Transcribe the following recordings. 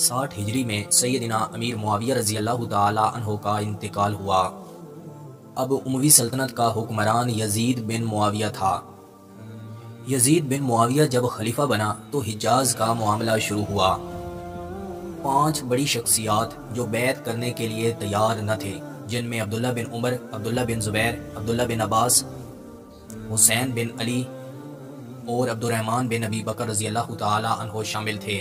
60 ہجری میں سیدنا امیر معاویہ رضی اللہ تعالی عنہ کا انتقال ہوا۔ اب اموی سلطنت کا حکمران یزید بن معاویہ تھا۔ یزید بن معاویہ جب خلیفہ بنا تو حجاز کا معاملہ شروع ہوا۔ 5 بڑی شخصیات جو بیعت کرنے کے لیے تیار نہ تھے، جن میں عبداللہ بن عمر، عبداللہ بن زبیر، عبداللہ بن عباس، حسین بن علی اور عبد الرحمن بن ابی بکر رضی اللہ تعالی عنہ شامل تھے۔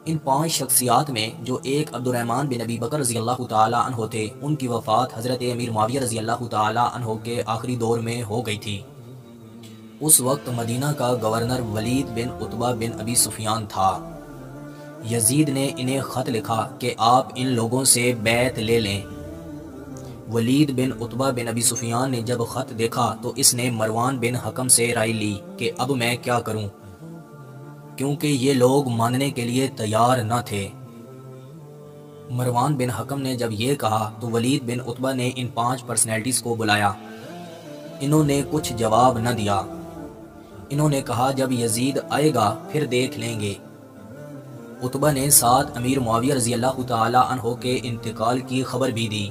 ان 5 شخصیات میں جو ایک عبد الرحمن بن ابی بکر رضی اللہ تعالی عنہ تھے، ان کی وفات حضرت امیر معاویہ رضی اللہ تعالی عنہ کے آخری دور میں ہو گئی تھی۔ اس وقت مدینہ کا گورنر ولید بن عتبہ بن ابی سفیان تھا۔ یزید نے انہیں خط لکھا کہ آپ ان لوگوں سے بیعت لے لیں۔ ولید بن عتبہ بن ابی سفیان نے جب خط دیکھا تو اس نے مروان بن حکم سے رائے لی کہ اب میں کیا کروں، کیونکہ یہ لوگ ماننے کے لیے تیار نہ تھے۔ مروان بن حکم نے جب یہ کہا تو ولید بن عتبہ نے ان 5 پرسنالٹیز کو بلایا۔ انہوں نے کچھ جواب نہ دیا۔ انہوں نے کہا جب یزید آئے گا پھر دیکھ لیں گے۔ عتبہ نے ساتھ امیر معاویہ رضی اللہ تعالی عنہ کے انتقال کی خبر بھی دی۔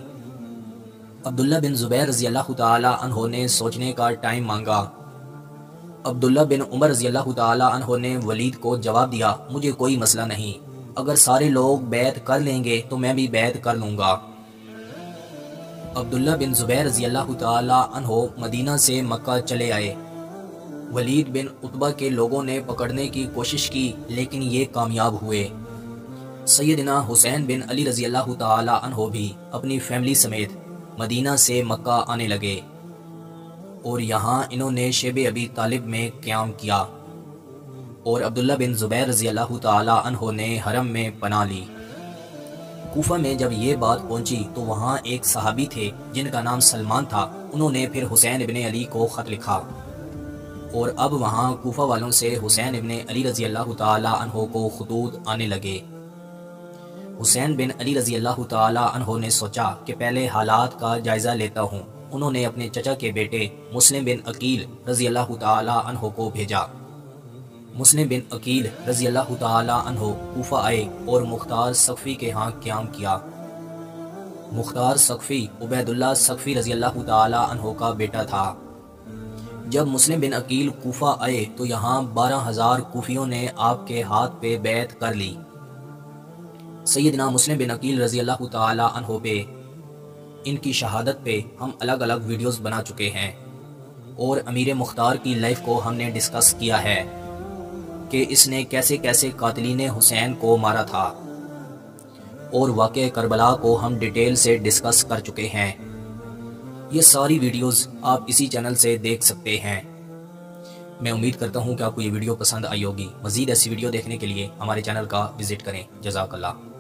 عبداللہ بن زبیر رضی اللہ تعالی عنہ نے سوچنے کا ٹائم مانگا۔ عبداللہ بن عمر رضی اللہ تعالی عنہ نے ولید کو جواب دیا، مجھے کوئی مسئلہ نہیں، اگر سارے لوگ بیعت کر لیں گے تو میں بھی بیعت کر لوں گا۔ عبداللہ بن زبیر رضی اللہ تعالی عنہ مدینہ سے مکہ چلے آئے۔ ولید بن عتبہ کے لوگوں نے پکڑنے کی کوشش کی لیکن یہ کامیاب ہوئے۔ سیدنا حسین بن علی رضی اللہ تعالی عنہ بھی اپنی فیملی سمیت مدینہ سے مکہ آنے لگے اور یہاں انہوں نے شیب ابی طالب میں قیام کیا اور عبداللہ بن زبیر رضی اللہ تعالی عنہ نے حرم میں پناہ لی۔ کوفہ میں جب یہ بات پہنچی تو وہاں ایک صحابی تھے جن کا نام سلمان تھا۔ انہوں نے پھر حسین ابن علی کو خط لکھا اور اب وہاں کوفہ والوں سے حسین ابن علی رضی اللہ تعالی عنہ کو خطوط آنے لگے۔ حسین بن علی رضی اللہ تعالی عنہ نے سوچا کہ پہلے حالات کا جائزہ لیتا ہوں۔ انہوں نے اپنے چچا کے بیٹے مسلم بن عقیل رضی اللہ تعالی عنہ کو بھیجا۔ مسلم بن عقیل رضی اللہ تعالی عنہ کوفہ آئے اور مختار ثقفی کے ہاں قیام کیا۔ مختار ثقفی عبید اللہ ثقفی رضی اللہ تعالی عنہ کا بیٹا تھا۔ جب مسلم بن عقیل کوفہ آئے تو یہاں 12,000 کوفیوں نے آپ کے ہاتھ پہ بیعت کر لی۔ سیدنا مسلم بن عقیل رضی اللہ تعالی عنہ پہ ان کی شہادت پہ ہم الگ الگ ویڈیوز بنا چکے ہیں اور امیر مختار کی لائف کو ہم نے ڈسکس کیا ہے کہ اس نے کیسے کیسے قاتلین حسین کو مارا تھا، اور واقعہ کربلا کو ہم ڈیٹیل سے ڈسکس کر چکے ہیں۔ یہ ساری ویڈیوز آپ اسی چینل سے دیکھ سکتے ہیں۔ میں امید کرتا ہوں کہ آپ کو یہ ویڈیو پسند آئی ہوگی۔ مزید ایسی ویڈیو دیکھنے کے لیے ہمارے چینل کا وزٹ کریں۔ جزاک اللہ۔